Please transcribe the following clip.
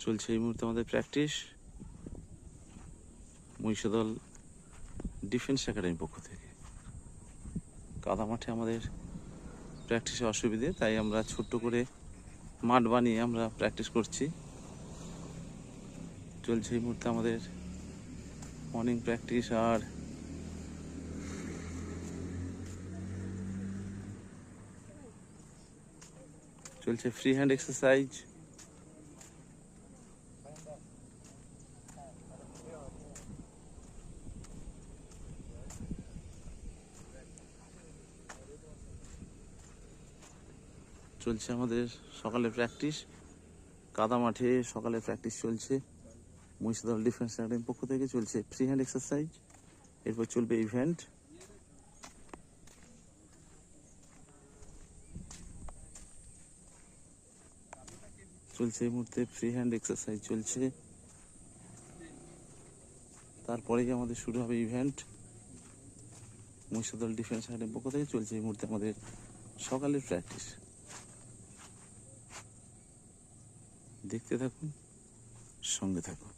চলছে এই মুহূর্তে আমাদের প্র্যাকটিস মহিষাদল ডিফেন্স একাডেমির পক্ষ থেকে। কাদা মাঠে আমাদের প্র্যাকটিসে অসুবিধে, তাই আমরা ছোট্ট করে মাঠ বানিয়ে আমরা প্র্যাকটিস করছি। চলছে এই মুহূর্তে আমাদের মর্নিং প্র্যাকটিস আর চলছে ফ্রি হ্যান্ড এক্সারসাইজ। চলছে আমাদের সকালে প্র্যাকটিস, কাদা মাঠে সকালে প্র্যাকটিস চলছে মহিষাদল ডিফেন্স একাডেমির পক্ষ থেকে। চলছে ফ্রি হ্যান্ড এক্সারসাইজ, এরপর চলবে ইভেন্ট। চলছে এই মুহূর্তে ফ্রি হ্যান্ড এক্সারসাইজ চলছে, তারপরেই আমাদের শুরু হবে ইভেন্ট মহিষাদল ডিফেন্স একাডেমির পক্ষ থেকে। চলছে এই মুহূর্তে আমাদের সকালের প্র্যাকটিস, দেখতে থাকুন, সঙ্গে থাকুন।